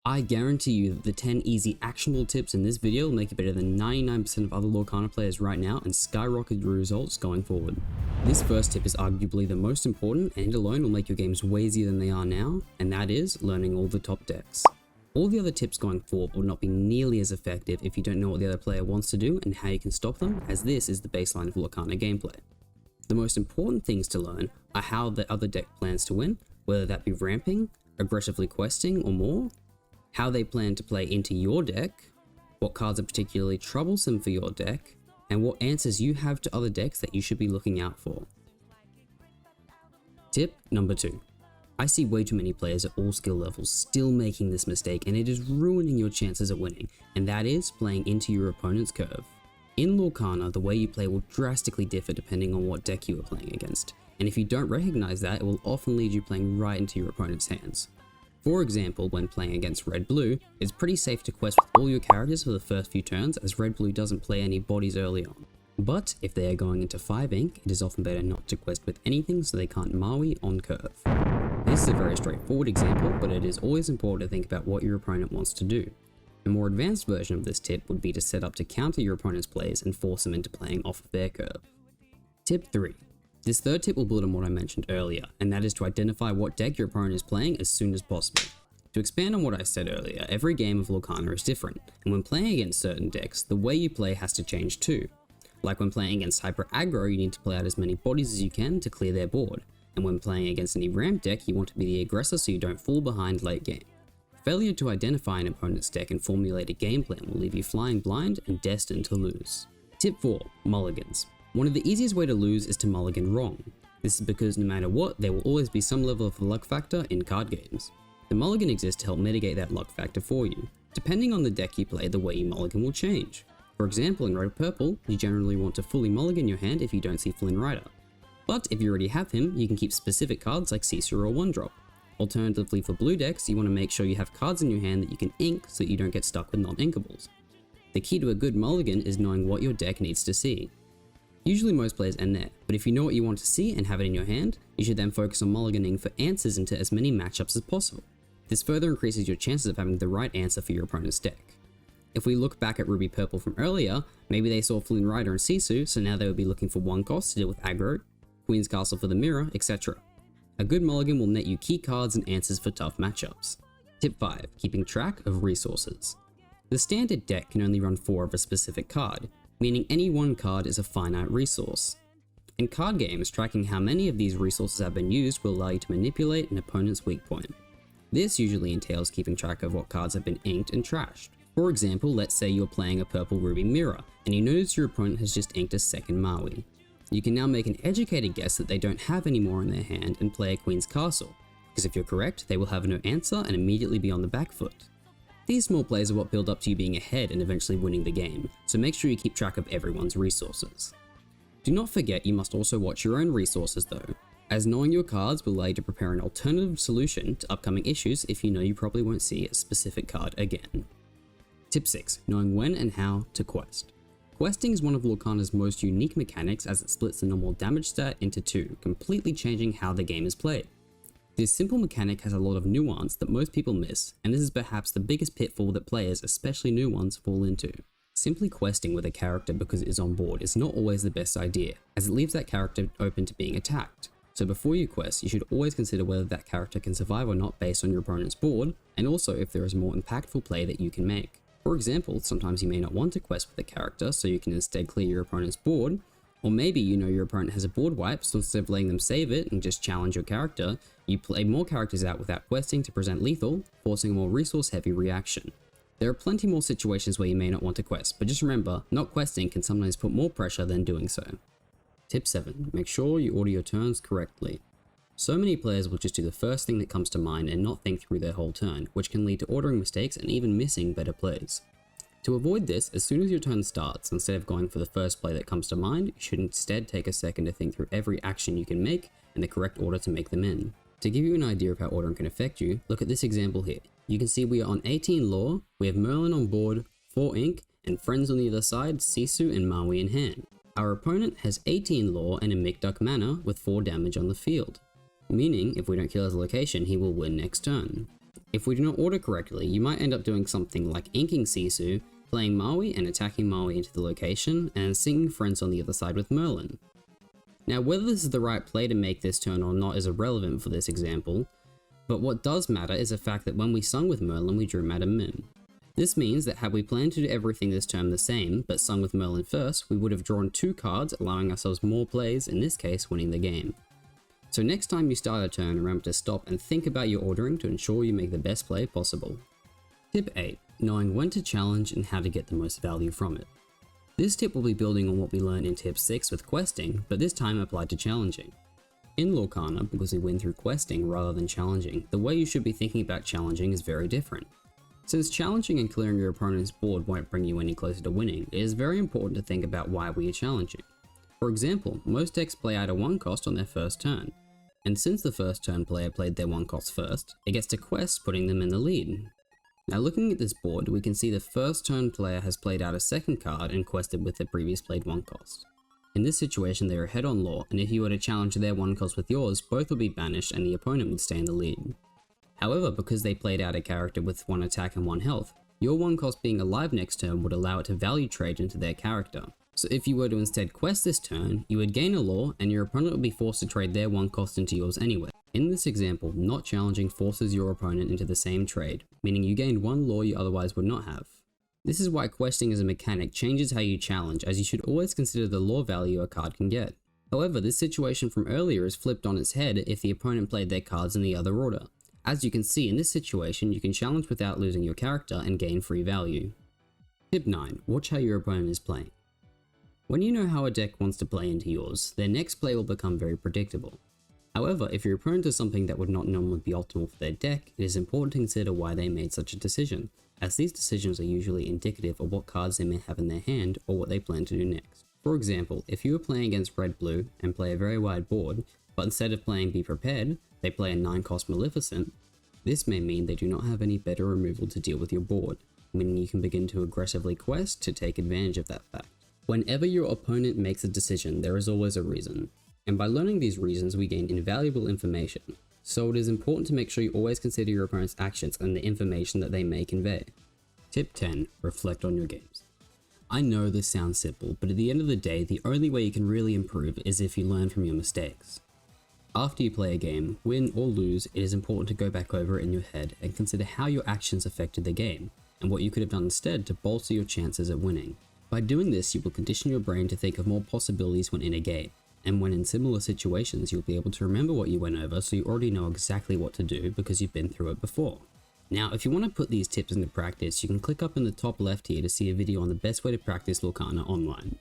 I guarantee you that the 10 easy actionable tips in this video will make you better than 99% of other Lorcana players right now and skyrocket your results going forward. This first tip is arguably the most important and alone will make your games way easier than they are now, and that is learning all the top decks. All the other tips going forward will not be nearly as effective if you don't know what the other player wants to do and how you can stop them, as this is the baseline of Lorcana gameplay. The most important things to learn are how the other deck plans to win, whether that be ramping, aggressively questing, or more, how they plan to play into your deck, what cards are particularly troublesome for your deck, and what answers you have to other decks that you should be looking out for. Tip number 2. I see way too many players at all skill levels still making this mistake, and it is ruining your chances at winning, and that is playing into your opponent's curve. In Lorcana, the way you play will drastically differ depending on what deck you are playing against, and if you don't recognize that, it will often lead you playing right into your opponent's hands. For example, when playing against red-blue, it's pretty safe to quest with all your characters for the first few turns, as red-blue doesn't play any bodies early on. But if they are going into 5 ink, it is often better not to quest with anything so they can't Maui on curve. This is a very straightforward example, but it is always important to think about what your opponent wants to do. A more advanced version of this tip would be to set up to counter your opponent's plays and force them into playing off of their curve. Tip 3. This third tip will build on what I mentioned earlier, and that is to identify what deck your opponent is playing as soon as possible. To expand on what I said earlier, every game of Lorcana is different, and when playing against certain decks, the way you play has to change too. Like when playing against hyper aggro, you need to play out as many bodies as you can to clear their board, and when playing against any ramp deck, you want to be the aggressor so you don't fall behind late game. Failure to identify an opponent's deck and formulate a game plan will leave you flying blind and destined to lose. Tip 4. Mulligans. One of the easiest way to lose is to mulligan wrong. This is because no matter what, there will always be some level of luck factor in card games. The mulligan exists to help mitigate that luck factor for you. Depending on the deck you play, the way you mulligan will change. For example, in red-purple, you generally want to fully mulligan your hand if you don't see Flynn Rider. But if you already have him, you can keep specific cards like Caesar or 1-drop. Alternatively, for blue decks, you want to make sure you have cards in your hand that you can ink so that you don't get stuck with non-inkables. The key to a good mulligan is knowing what your deck needs to see. Usually most players end there, but if you know what you want to see and have it in your hand, you should then focus on mulliganing for answers into as many matchups as possible. This further increases your chances of having the right answer for your opponent's deck. If we look back at Ruby Purple from earlier, maybe they saw Flynn Rider and Sisu, so now they would be looking for 1 cost to deal with aggro, Queen's Castle for the mirror, etc. A good mulligan will net you key cards and answers for tough matchups. Tip 5. Keeping track of resources. The standard deck can only run 4 of a specific card, meaning any one card is a finite resource. In card games, tracking how many of these resources have been used will allow you to manipulate an opponent's weak point. This usually entails keeping track of what cards have been inked and trashed. For example, let's say you're playing a purple ruby mirror, and you notice your opponent has just inked a second Maui. You can now make an educated guess that they don't have any more in their hand and play a Queen's Castle, because if you're correct, they will have no answer and immediately be on the back foot. These small plays are what build up to you being ahead and eventually winning the game, so make sure you keep track of everyone's resources. Do not forget you must also watch your own resources though, as knowing your cards will allow you to prepare an alternative solution to upcoming issues if you know you probably won't see a specific card again. Tip 6. Knowing when and how to quest. Questing is one of Lorcana's most unique mechanics as it splits the normal damage stat into 2, completely changing how the game is played. This simple mechanic has a lot of nuance that most people miss, and this is perhaps the biggest pitfall that players, especially new ones, fall into. Simply questing with a character because it is on board is not always the best idea, as it leaves that character open to being attacked. So before you quest, you should always consider whether that character can survive or not based on your opponent's board, and also if there is a more impactful play that you can make. For example, sometimes you may not want to quest with a character, so you can instead clear your opponent's board, or maybe you know your opponent has a board wipe, so instead of letting them save it and just challenge your character, you play more characters out without questing to present lethal, forcing a more resource heavy reaction. There are plenty more situations where you may not want to quest, but just remember, not questing can sometimes put more pressure than doing so. Tip 7. Make sure you order your turns correctly. So many players will just do the first thing that comes to mind and not think through their whole turn, which can lead to ordering mistakes and even missing better plays. To avoid this, as soon as your turn starts, instead of going for the first play that comes to mind, you should instead take a second to think through every action you can make and the correct order to make them in. To give you an idea of how ordering can affect you, look at this example here. You can see we are on 18 lore, we have Merlin on board, 4 ink, and friends on the other side, Sisu and Maui in hand. Our opponent has 18 lore and a Mikduk mana with 4 damage on the field, meaning if we don't kill his location, he will win next turn. If we do not order correctly, you might end up doing something like inking Sisu, playing Maui and attacking Maui into the location, and singing friends on the other side with Merlin. Now, whether this is the right play to make this turn or not is irrelevant for this example, but what does matter is the fact that when we sung with Merlin, we drew Madame Mim. This means that had we planned to do everything this turn the same, but sung with Merlin first, we would have drawn 2 cards, allowing ourselves more plays, in this case winning the game. So next time you start a turn, remember to stop and think about your ordering to ensure you make the best play possible. Tip 8. Knowing when to challenge and how to get the most value from it. This tip will be building on what we learned in tip 6 with questing, but this time applied to challenging. In Lorcana, because we win through questing rather than challenging, the way you should be thinking about challenging is very different. Since challenging and clearing your opponent's board won't bring you any closer to winning, it is very important to think about why we are challenging. For example, most decks play out a 1 cost on their first turn, and since the first turn player played their 1 cost first, it gets to quest, putting them in the lead. Now looking at this board, we can see the first turn player has played out a 2nd card and quested with their previous played 1 cost. In this situation they are ahead on lore, and if you were to challenge their 1 cost with yours, both would be banished and the opponent would stay in the lead. However, because they played out a character with 1 attack and 1 health, your 1 cost being alive next turn would allow it to value trade into their character. So if you were to instead quest this turn, you would gain a lore and your opponent would be forced to trade their 1 cost into yours anyway. In this example, not challenging forces your opponent into the same trade, meaning you gained 1 lore you otherwise would not have. This is why questing as a mechanic changes how you challenge, as you should always consider the lore value a card can get. However, this situation from earlier is flipped on its head if the opponent played their cards in the other order. As you can see, in this situation, you can challenge without losing your character and gain free value. Tip 9. Watch how your opponent is playing. When you know how a deck wants to play into yours, their next play will become very predictable. However, if your opponent does something that would not normally be optimal for their deck, it is important to consider why they made such a decision, as these decisions are usually indicative of what cards they may have in their hand or what they plan to do next. For example, if you are playing against red-blue and play a very wide board, but instead of playing Be Prepared, they play a 9-cost Maleficent, this may mean they do not have any better removal to deal with your board, meaning you can begin to aggressively quest to take advantage of that fact. Whenever your opponent makes a decision, there is always a reason, and by learning these reasons we gain invaluable information, so it is important to make sure you always consider your opponent's actions and the information that they may convey. Tip 10. Reflect on your games. I know this sounds simple, but at the end of the day, the only way you can really improve is if you learn from your mistakes. After you play a game, win or lose, it is important to go back over it in your head and consider how your actions affected the game, and what you could have done instead to bolster your chances at winning. By doing this, you will condition your brain to think of more possibilities when in a game, and when in similar situations, you'll be able to remember what you went over, so you already know exactly what to do because you've been through it before. Now, if you want to put these tips into practice, you can click up in the top left here to see a video on the best way to practice Lorcana online.